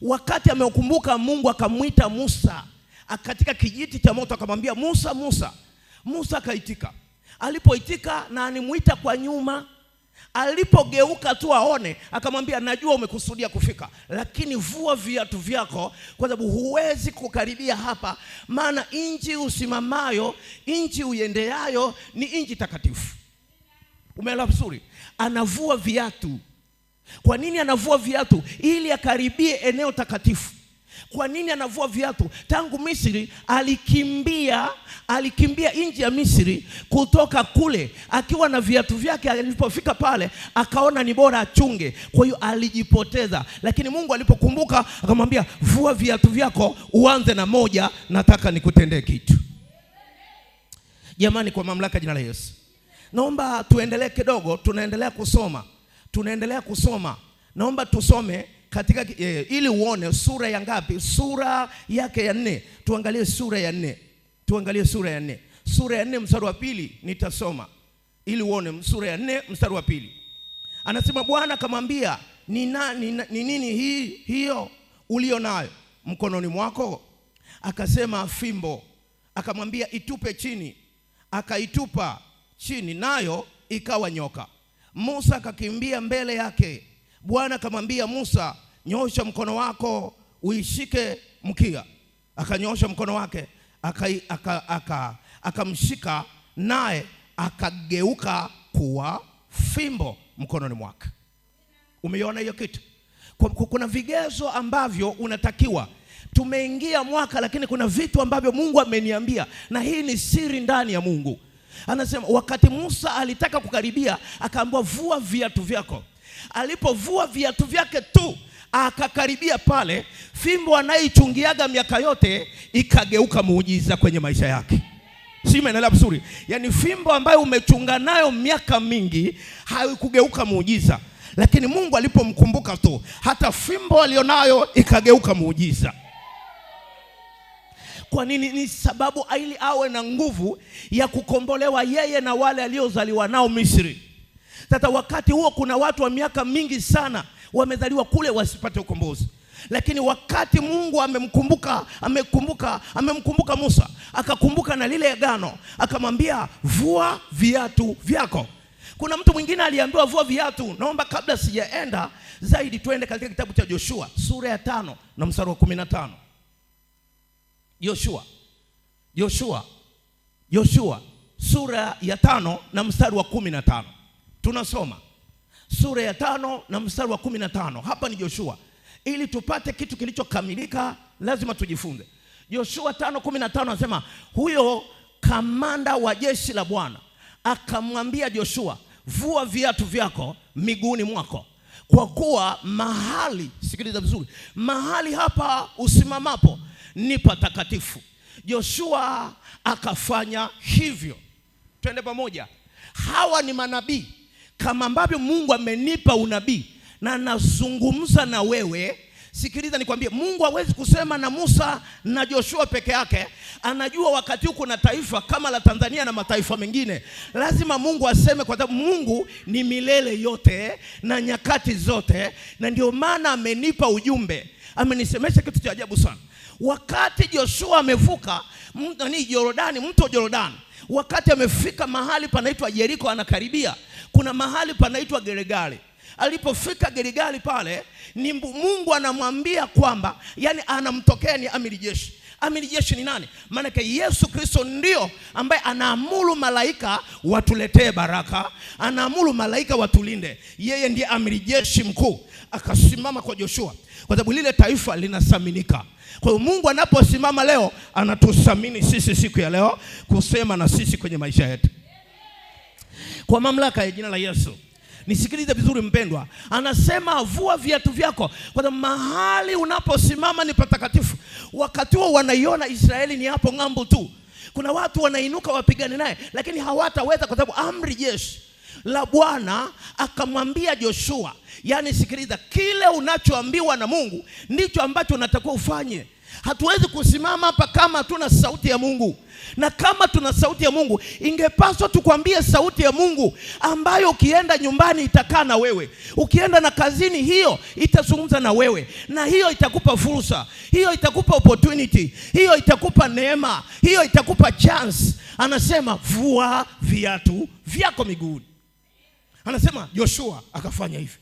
Wakati ameukumbuka Mungu akamwita Musa katika kijiti cha moto, akamwambia Musa, Musa. Musa akaitika. Alipoitika na animwita kwa nyuma, alipogeuka tu aone, akamwambia najua umekusudia kufika, lakini vua viatu vyako kwa sababu huwezi kukaribia hapa, maana inji usimamayo, inji uyendeayo ni inji takatifu. Umeelewa vizuri? Anavua viatu. Kwa nini anavua viatu? Ili akaribie eneo takatifu. Kwa nini anavua viatu? Tangu Misri alikimbia nchi ya Misri kutoka kule akiwa na viatu vyake. Alipofika pale akaona ni bora achunge, kwa hiyo alijipoteza. Lakini Mungu alipokumbuka akamwambia vua viatu vyako, uanze na moja, nataka nikutendee kitu. Jamani, kwa mamlaka jina la Yesu, naomba tuendelee kidogo. Tunaendelea kusoma. Naomba tusome katika ili uone sura ya ngapi? Sura yake ya 4. Tuangalie sura ya 4. Sura ya 4 mstari wa 2 nitasoma ili uone sura ya 4 mstari wa 2. Anasema Bwana akamwambia, ni nini hiyo ulio nayo mkononi mwako? Akasema fimbo. Akamwambia itupe chini. Akaitupa chini, nayo ikawa nyoka. Musa akakimbia mbele yake. Bwana akamwambia Musa, nyosha mkono wako uishike mkia. Akanyosha mkono wake, akamshika, naye akageuka kuwa fimbo mkononi mwake. Umeona hiyo kitu? Kuna vigezo ambavyo unatakiwa. Tumeingia mwaka, lakini kuna vitu ambavyo Mungu ameniambia, na hii ni siri ndani ya Mungu. Anasema wakati Musa alitaka kukaribia, akaambiwa vua viatu vyako. Alipovua viatu vyake tu akakaribia pale, fimbo anaichungiaga miaka yote ikageuka muujiza kwenye maisha yake. Si umeelewa vizuri? Yaani fimbo ambayo umechunga nayo miaka mingi haikugeuka muujiza, lakini Mungu alipomkumbuka tu, hata fimbo alionayo ikageuka muujiza. Kwa nini? Ni sababu ili awe na nguvu ya kukombolewa yeye na wale aliozaliwa nao Misri. Sasa wakati huo kuna watu wa miaka mingi sana wamezaliwa kule wasipate ukombozi. Lakini wakati Mungu amemkumbuka Musa, akakumbuka na lile agano, akamwambia vua viatu vyako. Kuna mtu mwingine aliambiwa vua viatu. Naomba kabla sijaenda zaidi tuende katika kitabu cha Joshua sura ya 5 na mstari wa 15. Joshua sura ya 5 na mstari wa 15. Tunasoma sura ya 5 na mstari wa 15. Hapa ni Joshua. Ili tupate kitu kilichokamilika lazima tujifunze. Joshua 5:15 anasema huyo kamanda wa jeshi la Bwana akamwambia Joshua, vua viatu vyako miguuni mwako, kwa kuwa mahali, sikiliza vizuri, mahali hapa usimamapo ni patakatifu. Joshua akafanya hivyo. Twende pamoja. Hawa ni manabii kama ambavyo Mungu amenipa unabii na nazungumza na wewe. Sikiliza nikwambie, Mungu hawezi kusema na Musa na Joshua peke yake. Anajua wakati huko na taifa kama la Tanzania na mataifa mengine. Lazima Mungu aseme, kwa sababu Mungu ni milele yote na nyakati zote, na ndio maana amenipa ujumbe. Amenisemesha kitu cha ajabu sana. Wakati Joshua amevuka mto Yordani, wakati amefika mahali panaitwa Yeriko, anakaribia, kuna mahali panaitwa Gilgali. Alipofika Gilgali pale, ni Mungu anamwambia kwamba, yani anamtokea ni amiri jeshi. Amiri jeshi ni nani? Maana Yesu Kristo ndio ambaye anaamuru malaika watuletee baraka, anaamuru malaika watulinde. Yeye ndiye amiri jeshi mkuu. Akasimama kwa Joshua kwa sababu lile taifa linasaminika. Kwa hiyo Mungu anaposimama leo, anatusamini sisi siku ya leo kusema na sisi kwenye maisha yetu. Kwa mamlaka ya jina la Yesu, nisikilize vizuri mpendwa. Anasema vua viatu vyako, kwa sababu mahali unaposimama ni patakatifu. Wakati huo wanaiona Israeli ni hapo ng'ambo tu. Kuna watu wanainuka wapigane naye, lakini hawataweza kwa sababu amri jeshi la Bwana akamwambia Joshua, yani sikiliza, kile unachoambiwa na Mungu ndicho ambacho unatakiwa ufanye. Hatuwezi kusimama hapa kama hatuna sauti ya Mungu. Na kama tuna sauti ya Mungu, ingepaswa tukwambie sauti ya Mungu ambayo ukienda nyumbani itakaa na wewe. Ukienda na kazini, hiyo itazungumza na wewe. Na hiyo itakupa fursa, hiyo itakupa opportunity, hiyo itakupa neema, hiyo itakupa chance. Anasema vua viatu vyako miguuni. Anasema Joshua akafanya hivyo.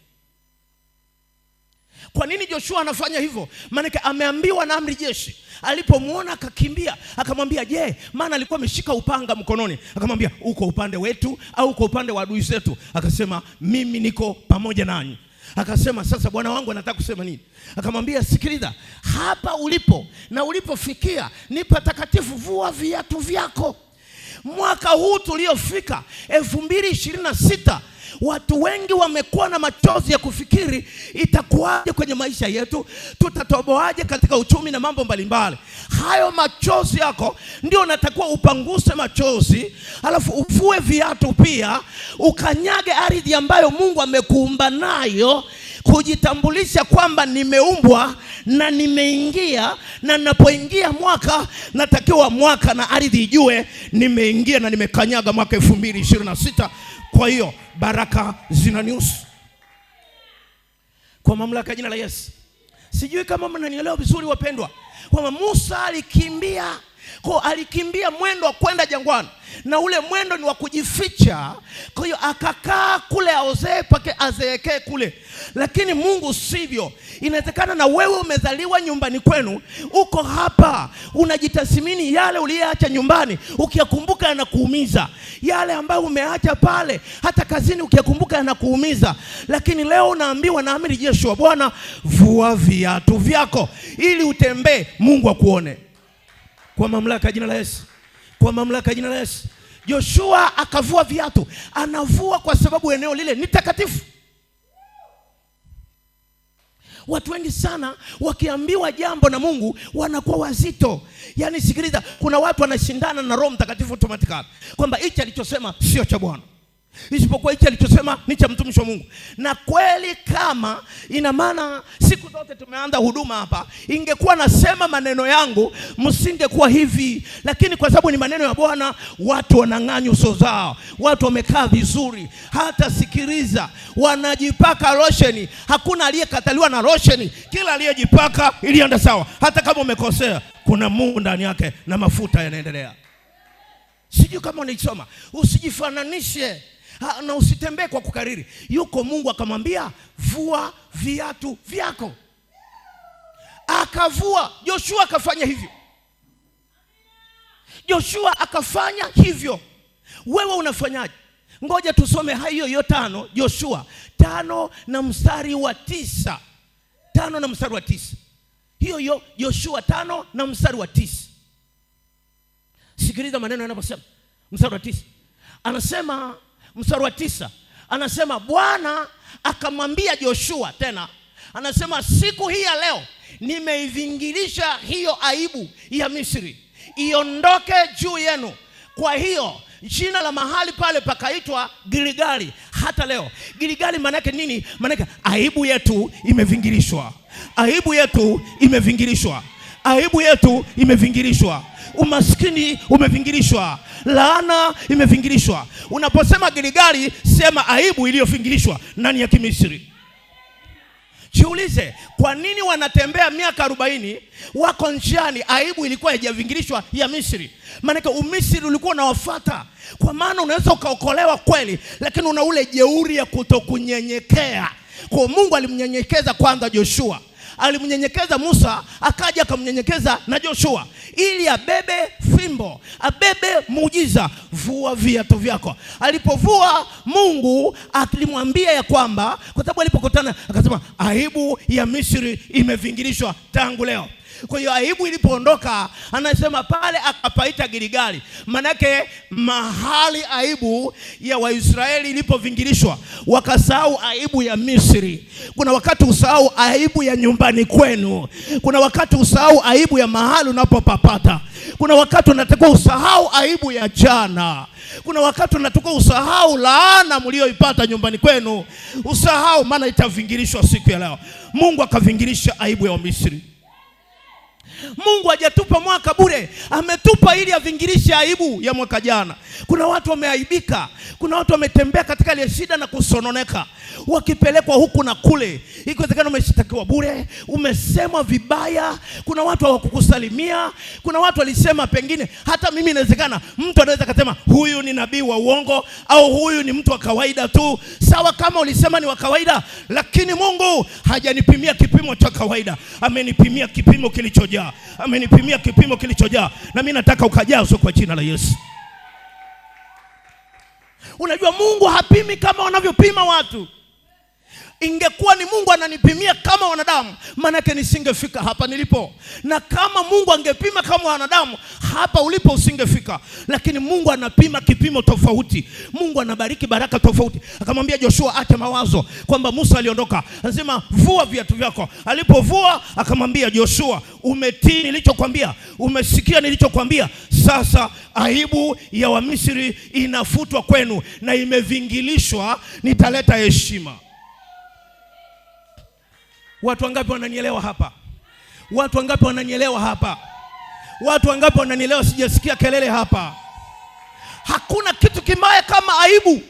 Kwa nini Joshua anafanya hivyo? Maana ameambiwa na amri jeshi. Alipomuona akakimbia, akamwambia, "Je, maana alikuwa ameshika upanga mkononi." Akamwambia, "Uko upande wetu au uko upande wa adui zetu?" Akasema, "Mimi niko pamoja nanyi." Akasema, "Sasa bwana wangu anataka kusema nini?" Akamwambia, "Sikiliza, hapa ulipo na ulipofikia ni patakatifu, vua viatu vyako." Mwaka huu tuliofika 2026, watu wengi wamekuwa na machozi ya kufikiri itakuwaje kwenye maisha yetu, tutatoboaje katika uchumi na mambo mbalimbali. Hayo machozi yako ndio unatakiwa upanguse machozi, alafu uvue viatu pia, ukanyage ardhi ambayo Mungu amekuumba nayo, kujitambulisha kwamba nimeumbwa na nimeingia, na ninapoingia mwaka natakiwa mwaka na ardhi ijue nimeingia na nimekanyaga mwaka 2026. Kwa hiyo baraka zinanihusu kwa mamlaka ya jina la Yesu. Sijui kama mnanielewa vizuri wapendwa, kwamba Musa alikimbia mwendo wa kwenda jangwani, na ule mwendo ni wa kujificha. Kwa hiyo akakaa kule azeekee kule. Lakini Mungu sivyo. Inawezekana na wewe umezaliwa nyumbani kwenu, uko hapa unajitathmini yale uliyoacha nyumbani, ukiyakumbuka yanakuumiza. Yale ambayo umeacha pale hata kazini ukiyakumbuka yanakuumiza. Lakini leo unaambiwa na amiri jeshi wa Bwana, vua viatu vyako ili utembee, Mungu akuone. Kwa mamlaka ya jina la Yesu. Kwa mamlaka ya jina la Yesu. Joshua akavua viatu. Anavua kwa sababu eneo lile ni takatifu. Watu wengi sana wakiambiwa jambo na Mungu wanakuwa wazito. Yaani sikiliza, kuna watu wanashindana na Roho Mtakatifu automatically kwamba hichi alichosema sio cha Bwana, isipokuwa hichi alichosema ni cha mtumishi wa Mungu. Na kweli, kama ina maana siku zote tumeanza huduma hapa, ingekuwa nasema maneno yangu msingekuwa hivi. Lakini kwa sababu ni maneno ya Bwana, watu wanang'anya uso zao, watu wamekaa vizuri. Hata sikiliza, wanajipaka losheni. Hakuna aliyekataliwa na losheni, kila aliyejipaka ilienda sawa. Hata kama umekosea, kuna Mungu ndani yake na mafuta yanaendelea. Sijui kama unaisoma. Usijifananishe na usitembee kwa kukariri. Yuko Mungu akamwambia, vua viatu vyako. Akavua. Joshua akafanya hivyo. Joshua akafanya hivyo. Wewe unafanyaje? Ngoja tusome hiyo 5, Joshua 5 na mstari wa 9. 5 na mstari wa 9. Hiyo Joshua 5 na mstari wa 9. Sikiliza maneno yanaposema. Mstari wa 9. Anasema, mstari wa 9. Anasema, Bwana akamwambia Joshua tena. Anasema, siku hii ya leo nimeivingirisha hiyo aibu ya Misri, iondoke juu yenu. Kwa hiyo jina la mahali pale pakaitwa Gilgali hata leo. Gilgali maana yake nini? Maana yake aibu yetu imevingirishwa. Aibu yetu imevingirishwa. Aibu yetu imevingirishwa. Umaskini umevingirishwa. Laana imevingirishwa. Unaposema Gilgali, sema aibu iliyovingirishwa ndani ya Kimisri. Jiulize, kwa nini wanatembea miaka 40 wako njiani, aibu ilikuwa haijavingirishwa ya Misri? Maana Umisri ulikuwa unawafuata. Kwa maana unaweza ukaokolewa kweli, lakini una ule jeuri ya kutokunyenyekea. Kwa Mungu alimnyenyekeza kwanza Joshua, alimnyenyekeza Musa, akaja akamnyenyekeza na Joshua ili abebe fimbo, abebe muujiza. Vua viatu vyako. Alipovua, Mungu alimwambia ya kwamba, kwa sababu alipokutana akasema, aibu ya Misri imevingirishwa tangu leo. Kwa hiyo aibu ilipoondoka, anasema pale akapaita Gilgali. Manake mahali aibu ya Waisraeli ilipovingirishwa, wakasahau aibu ya Misri. Kuna wakati usahau aibu ya nyumbani kwenu. Kuna wakati usahau aibu ya mahali unapopapata. Kuna wakati unatakiwa usahau aibu ya jana. Kuna wakati unatakiwa usahau laana mlioipata nyumbani kwenu. Usahau, maana itavingirishwa siku ya leo. Mungu akavingirisha aibu ya Misri. Mungu hajatupa mwaka bure, ametupa ili avingirishe aibu ya mwaka jana. Kuna watu wameaibika, kuna watu wametembea katika ile shida na kusononeka, wakipelekwa huku na kule. Ikiwezekana umeshtakiwa bure, umesemwa vibaya, kuna watu hawakukusalimia, kuna watu walisema pengine hata mimi, inawezekana mtu anaweza kusema huyu ni nabii wa uongo au huyu ni mtu wa kawaida tu. Sawa, kama ulisema ni wa kawaida, lakini Mungu hajanipimia kipimo cha kawaida, amenipimia kipimo kilichojaa, amenipimia kipimo kilichojaa, na mimi nataka ukajazwe kwa jina la Yesu. Unajua Mungu hapimi kama wanavyopima watu. Ingekuwa ni Mungu ananipimia kama wanadamu, maana yake nisingefika hapa nilipo. Na kama Mungu angepima kama wanadamu, hapa ulipo usingefika. Lakini Mungu anapima kipimo tofauti. Mungu anabariki baraka tofauti. Akamwambia Joshua acha mawazo kwamba Musa aliondoka, anasema vua viatu vyako. Alipovua akamwambia Joshua, umetii nilichokwambia, umesikia nilichokwambia. Sasa aibu ya Wamisri inafutwa kwenu na imevingilishwa, nitaleta heshima. Watu wangapi wananielewa hapa? Watu wangapi wananielewa hapa? Watu wangapi wananielewa? Sijasikia kelele hapa. Hakuna kitu kibaya kama aibu.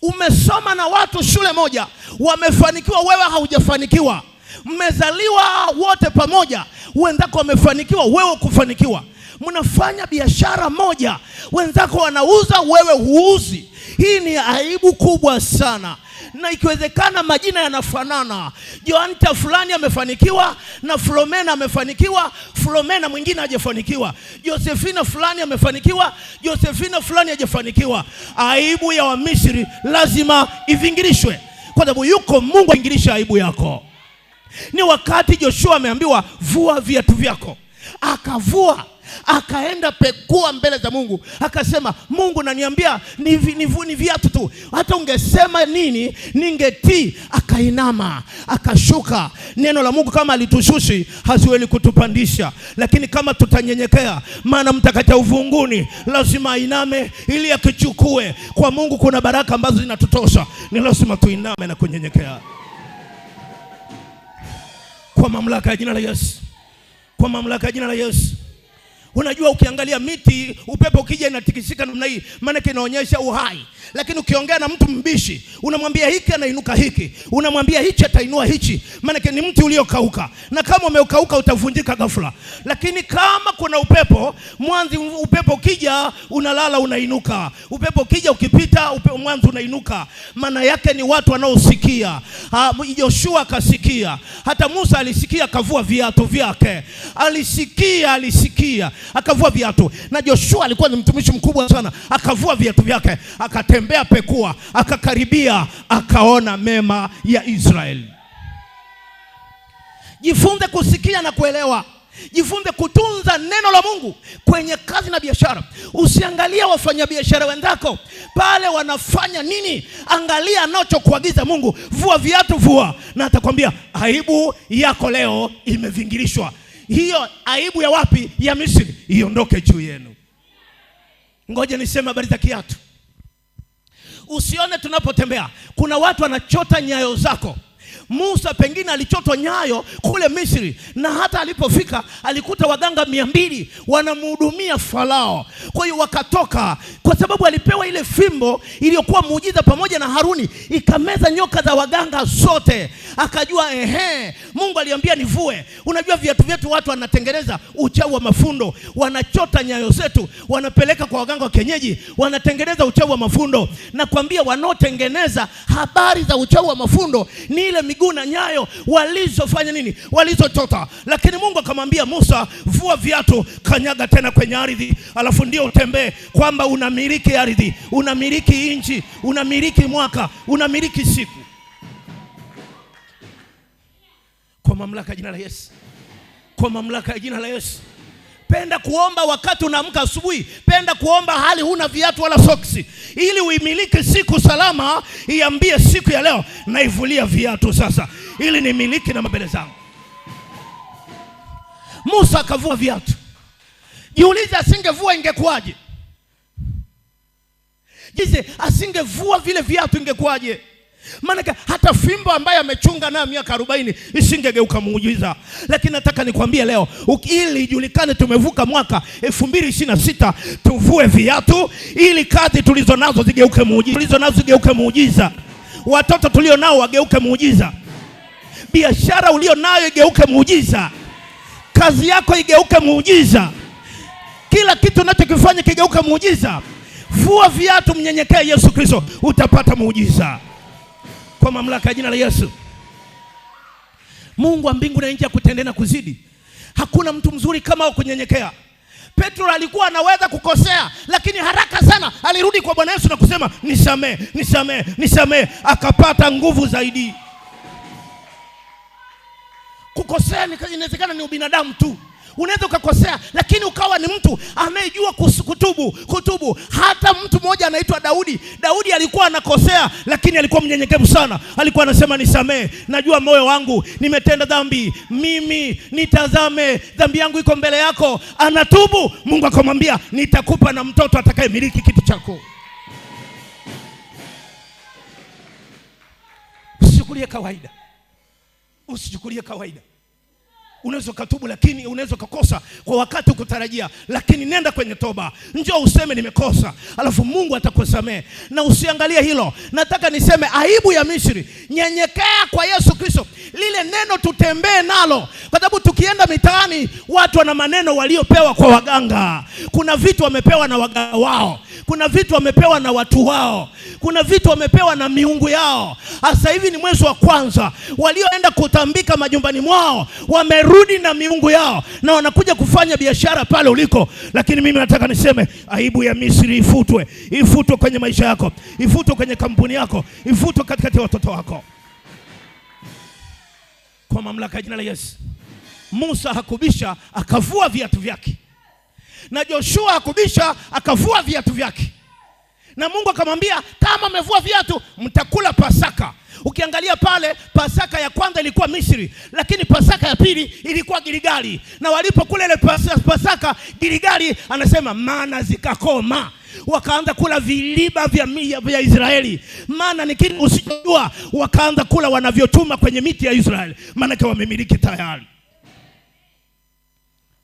Umesoma na watu shule moja, wamefanikiwa, wewe haujafanikiwa. Mmezaliwa wote pamoja, wenzako wamefanikiwa, wewe kufanikiwa. Mnafanya biashara moja, wenzako wanauza, wewe huuzi. Hii ni aibu kubwa sana. Na ikiwezekana majina yanafanana. Joanta fulani amefanikiwa na Flomena amefanikiwa, Flomena mwingine hajafanikiwa. Josefina fulani amefanikiwa, Josefina fulani hajafanikiwa. Aibu ya Wamisri lazima ivingirishwe, kwa sababu yuko Mungu aingirisha aibu yako. Ni wakati Joshua ameambiwa vua viatu vyako, akavua, akaenda pekua mbele za Mungu, akasema Mungu naniambia ni viatu tu, hata ungesema nini ningetii. Akainama, akashuka. Neno la Mungu kama alitushushi haziwezi kutupandisha, lakini kama tutanyenyekea, maana mtakatifu uvunguni lazima ainame ili akichukue. Kwa Mungu kuna baraka ambazo zinatutosha, ni lazima tuiname na kunyenyekea. Kwa mamlaka ya jina la Yesu, kwa mamlaka ya jina la Yesu. Unajua ukiangalia miti, upepo ukija inatikisika namna hii, maana inaonyesha uhai. Lakini ukiongea na mtu mbishi, unamwambia hiki anainuka hiki, unamwambia hichi atainua hichi, maana ni mti uliokauka. Na kama umeukauka utavunjika ghafla. Lakini kama kuna upepo, mwanzi upepo ukija unalala unainuka. Upepo ukija ukipita mwanzi unainuka. Maana yake ni watu wanaosikia. Joshua akasikia. Hata Musa alisikia akavua viatu vyake. Alisikia akavua viatu. Na Joshua alikuwa ni mtumishi mkubwa sana, akavua viatu vyake, akatembea pekua, akakaribia, akaona mema ya Israeli. Jifunze kusikia na kuelewa. Jifunze kutunza neno la Mungu kwenye kazi na biashara. Usiangalie wafanyabiashara wenzako pale wanafanya nini, angalia anachokuagiza Mungu. Vua viatu, vua, na atakwambia aibu yako leo imevingirishwa. Hiyo aibu ya wapi? Ya Misri, iondoke juu yenu. Ngoja niseme habari za kiatu. Usione tunapotembea kuna watu wanachota nyayo zako. Musa pengine alichotwa nyayo kule Misri, na hata alipofika alikuta waganga 200 wanamhudumia Farao. Kwa hiyo wakatoka, kwa sababu alipewa ile fimbo iliyokuwa muujiza pamoja na Haruni, ikameza nyoka za waganga zote. Akajua Mungu aliambia nivue. Unajua viatu vyetu watu wanatengeneza uchawi wa mafundo, wanachota nyayo zetu, wanapeleka kwa waganga wa kienyeji, wanatengeneza uchawi wa mafundo. Na kuambia wanaotengeneza habari za uchawi wa mafundo ni ile miguu na nyayo walizofanya nini, walizochota. Lakini Mungu akamwambia Musa, vua viatu, kanyaga tena kwenye ardhi, alafu ndio utembee, kwamba unamiliki ardhi, unamiliki inchi, unamiliki mwaka, unamiliki siku. Kwa mamlaka ya jina la Yesu, kwa mamlaka ya jina la Yesu. Penda kuomba wakati unaamka asubuhi. Penda kuomba hali huna viatu wala soksi, ili uimiliki siku salama. Iambie siku ya leo, naivulia viatu sasa, ili nimiliki na mbele zangu. Musa akavua viatu. Jiulize, asingevua ingekuwaje? Jiulize, asingevua vile viatu ingekuwaje? Maana hata fimbo ambaye amechunga nayo miaka 40 isingegeuka muujiza. Lakini nataka nikwambie leo, ili ijulikane tumevuka mwaka 2026, tuvue viatu ili kazi tulizonazo zigeuke muujiza. Watoto tulio nao wageuke muujiza. Biashara ulio nayo igeuke muujiza. Kazi yako igeuke muujiza. Kila kitu unachokifanya kigeuke muujiza. Vua viatu, mnyenyekee Yesu Kristo, utapata muujiza. Kwa mamlaka ya jina la Yesu. Mungu wa mbingu na nchi akutendee na kuzidi. Hakuna mtu mzuri kama kunyenyekea. Petro alikuwa anaweza kukosea, lakini haraka sana alirudi kwa Bwana Yesu na kusema nisamee, akapata nguvu zaidi. Kukosea inawezekana ni ubinadamu tu. Unaweza ukakosea, lakini ukawa ni mtu anayejua kutubu. Hata mtu mmoja anaitwa Daudi. Daudi alikuwa anakosea, lakini alikuwa mnyenyekevu sana. Alikuwa anasema nisamee, najua moyo wangu nimetenda dhambi, mimi nitazame, dhambi yangu iko mbele yako. Anatubu, Mungu akamwambia nitakupa na mtoto atakayemiliki kiti chako. Usichukulie kawaida. Unaweza kutubu, lakini unaweza kukosa kwa wakati ukutarajia. Lakini nenda kwenye toba, njoo useme nimekosa, alafu Mungu atakusamehe. Na usiangalie hilo. Nataka niseme aibu ya Misri. Nyenyekea kwa Yesu Kristo. Lile neno tutembee nalo, kwa sababu tukienda mitaani watu wana maneno waliopewa kwa waganga. Kuna vitu wamepewa na waganga wao, kuna vitu wamepewa na watu wao, kuna vitu wamepewa na miungu yao. Sasa hivi ni mwezi wa kwanza, walioenda kutambika majumbani mwao wamerudi na miungu yao na wanakuja kufanya biashara pale uliko. Lakini mimi nataka niseme aibu ya Misri ifutwe kwenye maisha yako, ifutwe kwenye kampuni yako, ifutwe katikati ya watoto wako, kwa mamlaka ya jina la Yesu. Musa hakubisha, akavua viatu vyake, na Joshua hakubisha, akavua viatu vyake. Na Mungu akamwambia kama mmevua viatu mtakula Pasaka. Ukiangalia pale, Pasaka ya kwanza ilikuwa Misri, lakini Pasaka ya pili ilikuwa Gilgali. Na walipokula ile Pasaka Gilgali, anasema mana zikakoma. Wakaanza kula viliba vya Israeli. Maana ni kitu usijua, wakaanza kula wanavyotuma kwenye miti ya Israeli, maana kwa wamemiliki tayari.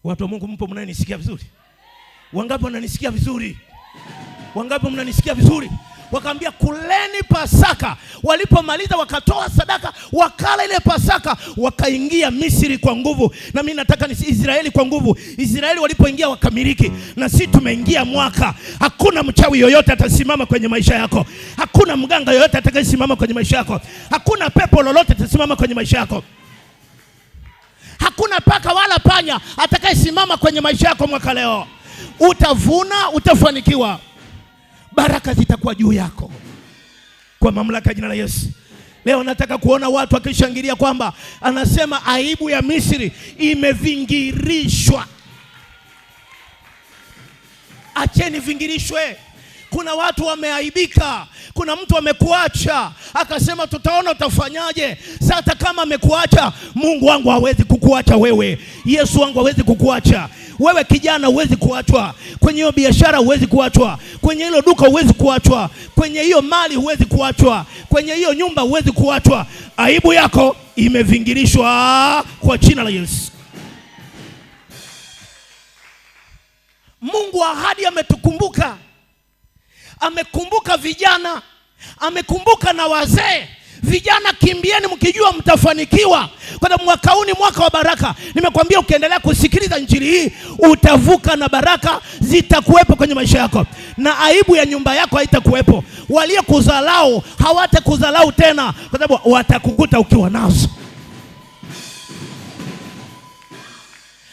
Watu wa Mungu, mpo mnanisikia vizuri? Wangapi wananisikia vizuri? Wangapi mnanisikia vizuri? Wakaambia kuleni Pasaka. Walipomaliza wakatoa sadaka, wakala ile Pasaka, wakaingia Misri kwa nguvu. Na mimi nataka ni Israeli kwa nguvu. Israeli walipoingia wakamiliki, na sisi tumeingia mwaka. Hakuna mchawi yoyote atasimama kwenye maisha yako. Hakuna mganga yoyote atakayesimama kwenye maisha yako. Hakuna pepo lolote atasimama kwenye maisha yako. Hakuna paka wala panya atakayesimama kwenye maisha yako mwaka leo. Utavuna, utafanikiwa. Baraka zitakuwa juu yako kwa mamlaka ya jina la Yesu. Leo nataka kuona watu wakishangilia kwamba anasema aibu ya Misri imevingirishwa. Acheni vingirishwe. Kuna watu wameaibika. Kuna mtu amekuacha akasema tutaona utafanyaje. Sasa kama amekuacha, Mungu wangu hawezi kukuacha wewe. Yesu wangu hawezi kukuacha wewe. Kijana huwezi kuachwa kwenye hiyo biashara, huwezi kuachwa kwenye hilo duka, huwezi kuachwa kwenye hiyo mali, huwezi kuachwa kwenye hiyo nyumba, huwezi kuachwa. Aibu yako imevingirishwa kwa jina la Yesu. Mungu wa ahadi ametukumbuka. Amekumbuka vijana, amekumbuka na wazee. Vijana kimbieni mkijua mtafanikiwa, kwa sababu mwaka huu ni mwaka wa baraka. Nimekwambia ukiendelea kusikiliza injili hii utavuka, na baraka zitakuwepo kwenye maisha yako, na aibu ya nyumba yako haitakuwepo. Waliokuzalau hawatakuzalau tena, kwa sababu watakukuta ukiwa nazo.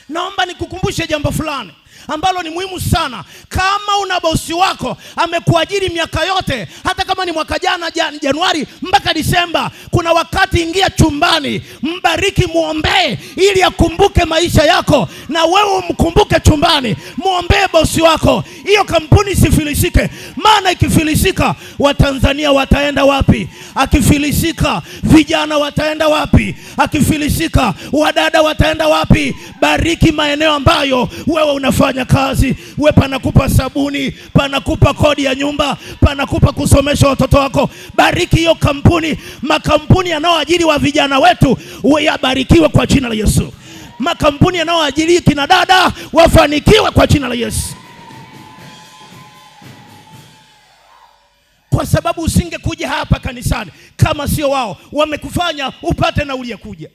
Naomba nikukumbushe jambo fulani ambalo ni muhimu sana. Kama una bosi wako amekuajiri miaka yote, hata kama ni mwaka jana Januari mpaka Disemba, kuna wakati ingia chumbani, mbariki, muombee ili akumbuke maisha yako, na wewe umkumbuke chumbani. Muombee bosi wako hiyo kampuni isifilisike. Maana ikifilisika, Watanzania wataenda wapi? Akifilisika, vijana wataenda wapi? Akifilisika, wadada wataenda wapi? Bariki maeneo ambayo wewe unafanya kazi. Wewe panakupa sabuni, panakupa kodi ya nyumba, panakupa kusomesha watoto wako. Bariki hiyo kampuni. Makampuni yanayoajiri wa vijana wetu yabarikiwe kwa jina la Yesu. Makampuni yanayoajiri kina dada wafanikiwe kwa jina la Yesu. Kwa sababu usingekuja hapa kanisani kama sio wao wamekufanya upate nauli ya kuja.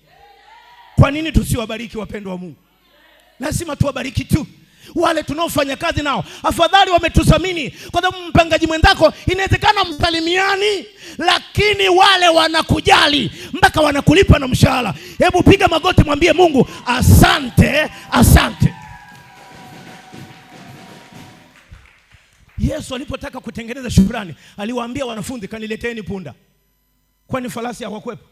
Kwa nini tusiwabariki wapendwa wa Mungu? Lazima tuwabariki tu. Wale tunaofanya kazi nao afadhali wametuthamini, kwa sababu mpangaji mwenzako inawezekana msalimiani, lakini wale wanakujali mpaka wanakulipa na mshahara. Hebu piga magoti, mwambie Mungu asante, asante. Yesu alipotaka kutengeneza shukrani, aliwaambia wanafunzi, kanileteeni punda. Kwani farasi hawakuwepo?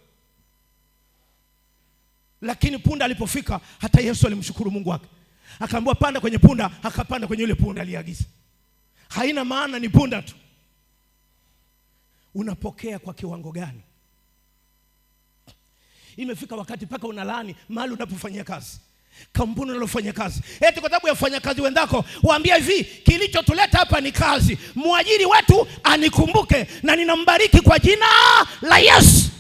Lakini punda alipofika, hata Yesu alimshukuru Mungu wake. Akaambiwa panda kwenye punda, akapanda kwenye yule punda aliagiza. Haina maana ni punda tu. Unapokea kwa kiwango gani? Imefika wakati paka unalaani mahali unapofanyia kazi, kampuni unalofanya kazi. Eti kwa sababu ya wafanya kazi wenzako waambia hivi, kilichotuleta hapa ni kazi. Mwajiri wetu anikumbuke na ninambariki kwa jina la Yesu.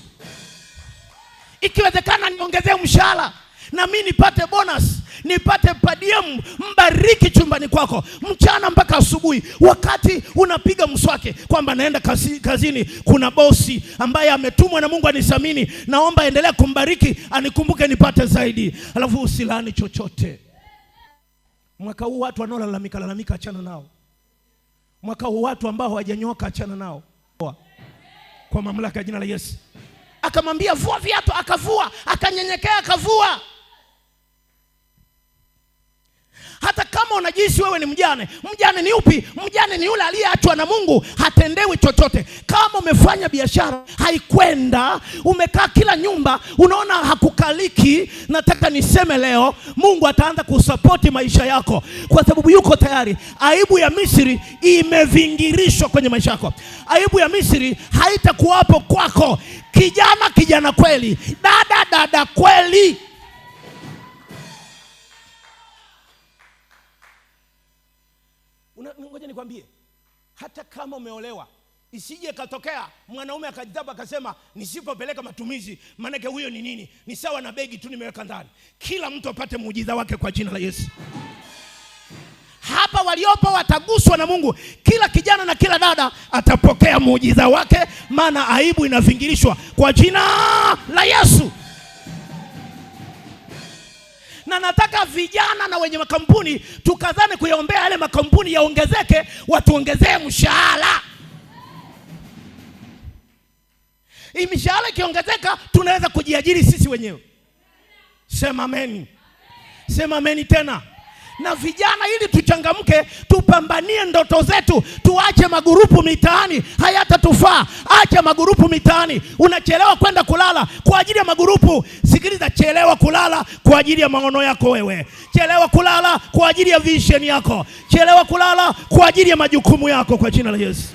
Ikiwezekana niongezee mshahara na mimi nipate bonus, nipate per diem. Mbariki chumbani kwako mchana mpaka asubuhi, wakati unapiga mswaki kwamba naenda kazini, kuna bosi ambaye ametumwa na Mungu anisamini, naomba endelea kumbariki anikumbuke nipate zaidi. Alafu usilani chochote. Mwaka huu watu wanaolalamika achana nao. Mwaka huu watu ambao hawajanyoka achana nao. Kwa mamlaka ya jina la Yesu. Akamwambia vua viatu, akavua, akanyenyekea akavua. Hata kama unajisi wewe ni mjane, mjane ni upi? Mjane ni yule aliyeachwa na Mungu, hatendewi chochote. Kama umefanya biashara haikwenda, umekaa kila nyumba unaona hakukaliki, nataka niseme leo Mungu ataanza kusapoti maisha yako, kwa sababu yuko tayari. Aibu ya Misri imevingirishwa kwenye maisha yako. Aibu ya Misri haitakuwapo kwako. Kijana kweli, dada kweli. Ngoja nikwambie, hata kama umeolewa, isije katokea mwanaume akajitaba akasema nisipopeleka matumizi maana huyo ni nini? Ni sawa na begi tu nimeweka ndani. Kila mtu apate muujiza wake kwa jina la Yesu. Hapa waliopo wataguswa na Mungu. Kila kijana na kila dada atapokea muujiza wake, maana aibu inavingirishwa kwa jina la Yesu. Na nataka vijana na wenye makampuni tukazane kuyaombea yale makampuni yaongezeke, watuongezee mshahara. Hii mshahara ikiongezeka tunaweza kujiajiri sisi wenyewe. Sema amen. Sema amen tena. Na vijana, ili tuchangamke, tupambanie ndoto zetu, tuache magurupu mitaani, hayatatufaa. Acha magurupu mitaani. Unachelewa kwenda kulala kwa ajili ya magurupu. Sikiliza, chelewa kulala kwa ajili ya maono yako wewe. Chelewa kulala kwa ajili ya vision yako. Chelewa kulala kwa ajili ya majukumu yako kwa jina la Yesu.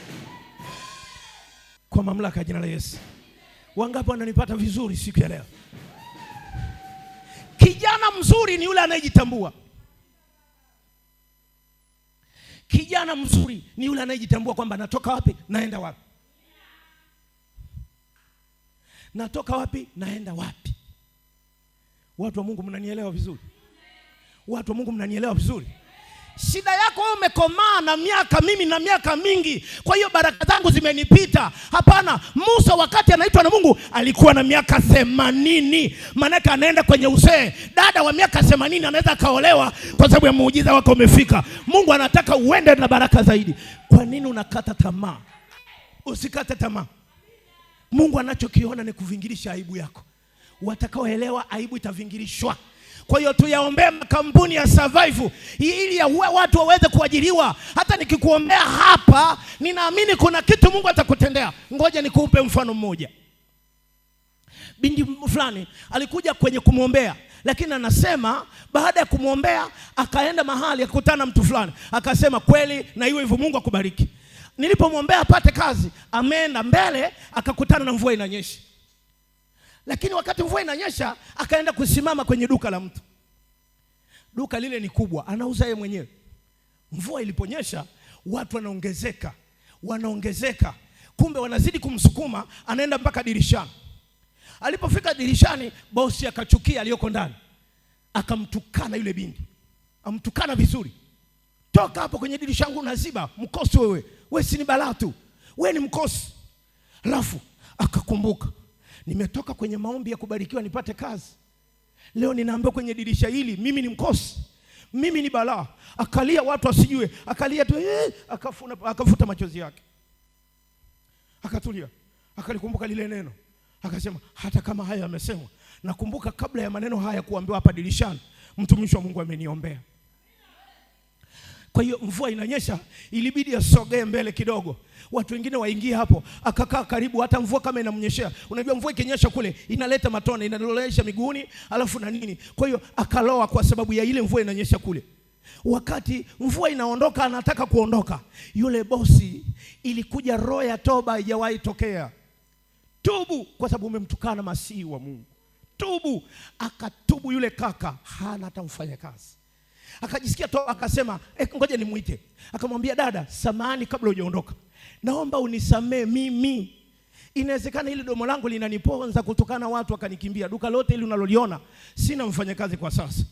Kwa mamlaka ya jina la Yesu. Wangapi wananipata vizuri siku ya leo? Kijana mzuri ni yule anayejitambua. Kijana mzuri ni yule anayejitambua kwamba natoka wapi, naenda wapi. Natoka wapi, naenda wapi. Watu wa Mungu mnanielewa vizuri? Watu wa Mungu mnanielewa vizuri? Shida yako wewe umekomaa na miaka, mimi na miaka mingi, kwa hiyo baraka zangu zimenipita. Hapana, Musa wakati anaitwa na Mungu alikuwa na miaka 80. Maana anaenda kwenye uzee. Dada wa miaka 80 anaweza kaolewa kwa sababu ya muujiza wako umefika. Mungu anataka uende na baraka zaidi. Kwa nini unakata tamaa? Usikate tamaa. Mungu anachokiona ni kuvingirisha aibu yako. Watakaoelewa aibu itavingirishwa. Kwa hiyo tuyaombee makampuni ya survive ili ya watu waweze kuajiriwa. Hata nikikuombea hapa, ninaamini kuna kitu Mungu atakutendea. Ngoja nikupe mfano mmoja. Binti fulani alikuja kwenye kumwombea, Lakini anasema baada ya kumwombea akaenda mahali akakutana mtu fulani, akasema kweli na iwe hivyo, Mungu akubariki. Nilipomwombea apate kazi, ameenda mbele akakutana na mvua inanyesha. Lakini wakati mvua inanyesha akaenda kusimama kwenye duka la mtu. Duka lile ni kubwa, anauza yeye mwenyewe. Mvua iliponyesha watu wanaongezeka. Kumbe wanazidi kumsukuma, anaenda mpaka dirishani. Alipofika dirishani, bosi akachukia aliyoko ndani. Akamtukana yule binti. Amtukana vizuri. Toka hapo kwenye dirisha yangu unaziba, mkosi wewe. Wewe si ni balaa tu. Wewe ni mkosi. Alafu akakumbuka, nimetoka kwenye maombi ya kubarikiwa nipate kazi. Leo ninaambiwa kwenye dirisha hili mimi ni mkosi. Mimi ni balaa. Akalia watu wasijue. Akalia tu, akafuta machozi yake. Akatulia. Akalikumbuka lile neno. Akasema hata kama haya yamesemwa, nakumbuka kabla ya maneno haya kuambiwa hapa dirishani, mtumishi wa Mungu ameniombea. Kwa hiyo mvua inanyesha, ilibidi asogee mbele kidogo, watu wengine waingie hapo. Akakaa karibu, hata mvua kama inamnyeshea. Unajua mvua ikinyesha kule inaleta matone, inalolesha miguuni, alafu na nini. Kwa hiyo akaloa kwa sababu ya ile mvua inanyesha kule. Wakati mvua inaondoka, anataka kuondoka, yule bosi ilikuja roho ya toba haijawahi tokea. Tubu kwa sababu umemtukana masihi wa Mungu. Tubu. Akatubu yule kaka, hana hata mfanya kazi. Akajisikia toba, akasema ngoja nimuite. Akamwambia dada, samahani kabla hujaondoka, naomba unisamee mimi. Inawezekana ile domo langu linaniponza kutokana watu wakanikimbia. Duka lote ile unaloliona sina mfanyakazi kwa sasa.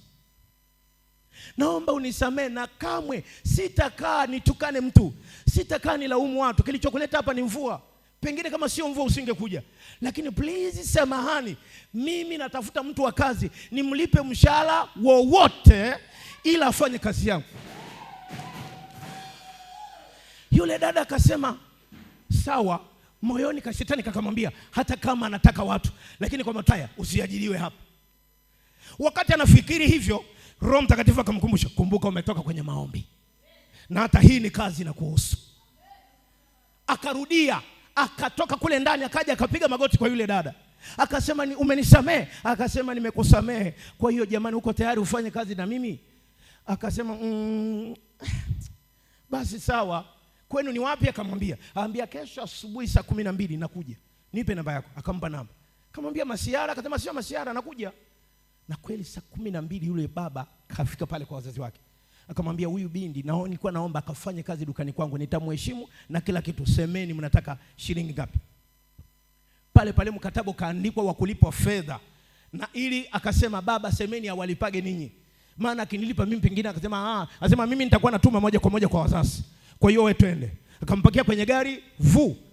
Naomba unisamee na kamwe sitakaa nitukane mtu. Sitakaa nilaumu watu. Kilichokuleta hapa ni mvua. Pengine kama sio mvua usingekuja. Lakini please samahani, mimi natafuta mtu wa kazi, nimlipe mshahara wowote ila afanye kazi yangu. Yule dada akasema sawa. Moyoni kashetani kakamwambia hata kama anataka watu, lakini kwa mataya usiajiriwe hapa. Wakati anafikiri hivyo, Roho Mtakatifu akamkumbusha, kumbuka umetoka kwenye maombi, na hata hii ni kazi na kuhusu. Akarudia, akatoka kule ndani, akaja akapiga magoti kwa yule dada. Akasema umenisamehe? Akasema nimekusamehe. Kwa hiyo jamani, uko tayari ufanye kazi na mimi? Akasema basi sawa. Kwenu ni wapi? Akamwambia kesho asubuhi saa 12 nakuja. Nipe namba yako. Akampa namba. Akamwambia Masiara? Akasema sio Masiara, nakuja. Na kweli saa 12 yule baba kafika pale kwa wazazi wake. Akamwambia huyu binti nilikuwa naomba akafanye kazi dukani kwangu, nitamheshimu na kila kitu. Semeni mnataka shilingi ngapi? Pale pale mkataba kaandikwa wa kulipwa fedha. Na ili akasema baba, semeni awalipage ninyi. Maana akinilipa mimi pengine akasema mimi nitakuwa natuma moja kwa moja kwa wazazi. Kwa hiyo wewe twende. Akampakia kwenye gari,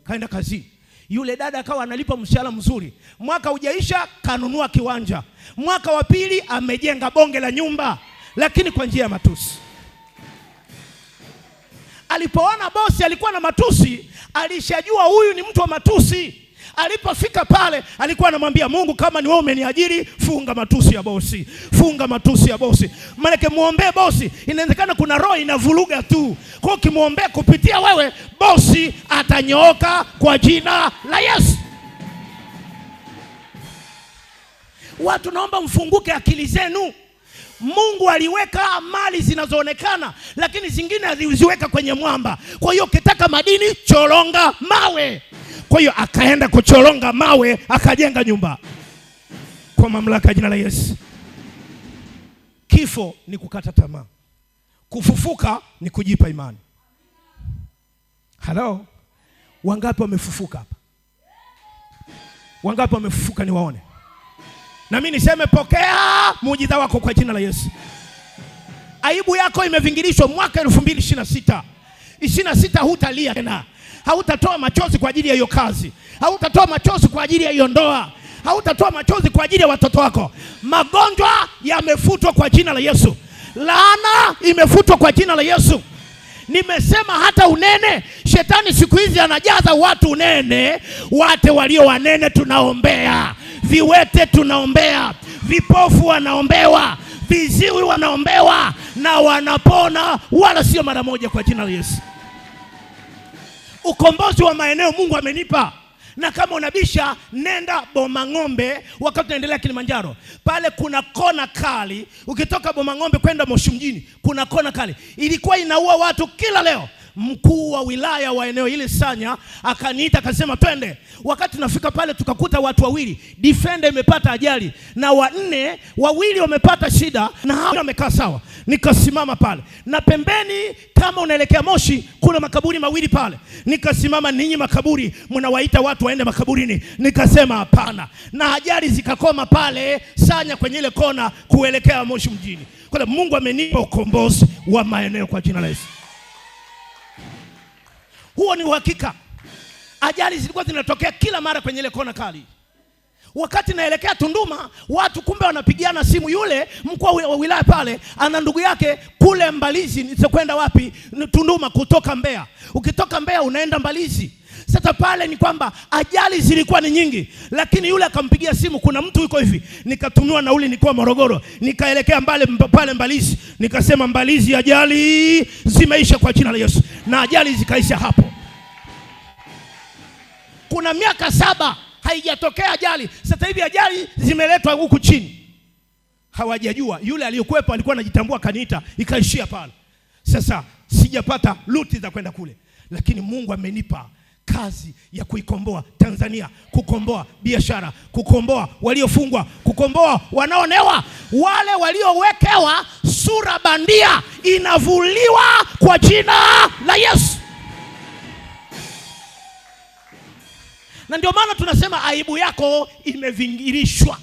kaenda kazi. Yule dada akawa analipa mshahara mzuri. Mwaka hujaisha kanunua kiwanja. Mwaka wa pili amejenga bonge la nyumba, lakini kwa njia ya matusi. Alipoona bosi alikuwa na matusi, alishajua huyu ni mtu wa matusi. Alipofika pale alikuwa anamwambia Mungu, kama ni wewe umeniajiri, funga matusi ya bosi. Funga matusi ya bosi. Maana muombe bosi, inawezekana kuna roho inavuruga tu. Kwa hiyo kimuombe kupitia wewe, bosi atanyooka kwa jina la Yesu. Watu naomba mfunguke akili zenu. Mungu aliweka mali zinazoonekana, lakini zingine aliziweka kwenye mwamba. Kwa hiyo ukitaka madini, choronga mawe. Kwa hiyo akaenda kuchoronga mawe, akajenga nyumba kwa mamlaka ya jina la Yesu. Kifo ni kukata tamaa. Kufufuka ni kujipa imani. Hello? Wangapi wamefufuka hapa? Wangapi wamefufuka niwaone? Na mimi niseme pokea muujiza wako kwa jina la Yesu. Aibu yako imevingirishwa mwaka 2026. 26 hutalia tena. Hautatoa machozi kwa ajili ya hiyo kazi. Hautatoa machozi kwa ajili ya hiyo ndoa. Hautatoa machozi kwa ajili ya watoto wako. Magonjwa yamefutwa kwa jina la Yesu. Laana imefutwa kwa jina la Yesu. Nimesema hata unene, shetani siku hizi anajaza watu unene. Watu walio wanene tunaombea. Viwete tunaombea. Vipofu wanaombewa. Viziwi wanaombewa na wanapona, wala sio mara moja kwa jina la Yesu. Ukombozi wa maeneo Mungu amenipa. Na kama unabisha, nenda Bomang'ombe wakati unaendelea Kilimanjaro. Pale kuna kona kali. Ukitoka Bomang'ombe kwenda Moshi mjini, kuna kona kali. Ilikuwa inaua watu kila leo. Mkuu wa wilaya wa eneo hili Sanya akaniita akasema twende. Wakati tunafika pale tukakuta watu wawili, defender imepata ajali na wanne, wawili wamepata shida na hao wamekaa sawa. Nikasimama pale. Na pembeni kama unaelekea Moshi kuna makaburi mawili pale. Nikasimama, ninyi makaburi mnawaita watu waende makaburini? Nikasema hapana. Na ajali zikakoma pale Sanya kwenye ile kona kuelekea Moshi mjini. Kwa sababu Mungu amenipa ukombozi wa maeneo kwa jina la Yesu. Huo ni uhakika. Ajali zilikuwa zinatokea kila mara kwenye ile kona kali. Wakati naelekea Tunduma, watu kumbe wanapigiana simu. Yule mkuu wa wilaya pale ana ndugu yake kule Mbalizi. Nitakwenda wapi? Tunduma kutoka Mbeya. Ukitoka Mbeya unaenda Mbalizi. Sasa pale ni kwamba ajali zilikuwa ni nyingi, lakini yule akampigia simu, kuna mtu yuko hivi. Nikatumiwa nauli, nilikuwa Morogoro, nikaelekea pale Mbalizi. Nikasema Mbalizi ajali zimeisha kwa jina la Yesu, na ajali zikaisha hapo. Kuna miaka 7 haijatokea ajali. Sasa hivi ajali zimeletwa huku chini. Hawajajua. Yule aliyokuepo alikuwa anajitambua, kaniita, ikaishia pale. Sasa sijapata luti za kwenda kule, lakini Mungu amenipa kazi ya kuikomboa Tanzania, kukomboa biashara, kukomboa waliofungwa, kukomboa wanaonewa, wale waliowekewa sura bandia inavuliwa kwa jina la Yesu. Na ndio maana tunasema aibu yako imevingirishwa.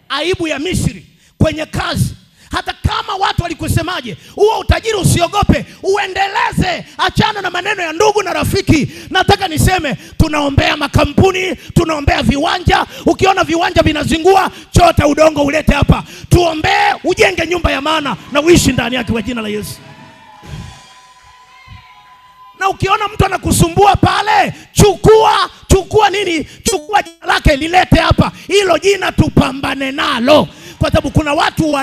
Aibu ya Misri kwenye kazi. Hata kama watu walikusemaje, huo utajiri usiogope, uendeleze. Achana na maneno ya ndugu na rafiki. Nataka niseme, tunaombea makampuni, tunaombea viwanja. Ukiona viwanja vinazingua, chota udongo ulete hapa. Tuombee ujenge nyumba ya maana na uishi ndani yake kwa jina la Yesu. Na ukiona mtu anakusumbua pale, chukua nini? Chukua jina lake lilete hapa. Hilo jina tupambane nalo. Kwa sababu kuna watu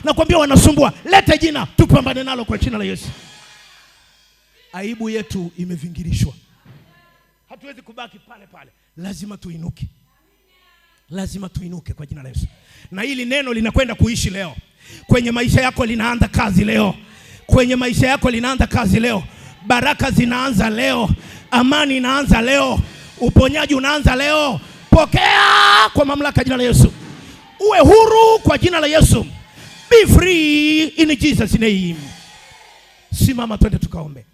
nakwambia wanasumbua. Lete jina tupambane nalo kwa jina la Yesu. Aibu yetu imevingirishwa. Hatuwezi kubaki pale. Lazima tuinuke. Lazima tuinuke kwa jina la Yesu. Na hili neno linakwenda kuishi leo. Kwenye maisha yako linaanza kazi leo. Kwenye maisha yako linaanza kazi leo. Baraka zinaanza leo. Amani inaanza leo. Uponyaji unaanza leo. Pokea kwa mamlaka ya jina la Yesu. Uwe huru kwa jina la Yesu. Be free in Jesus name. Simama twende tukaombe.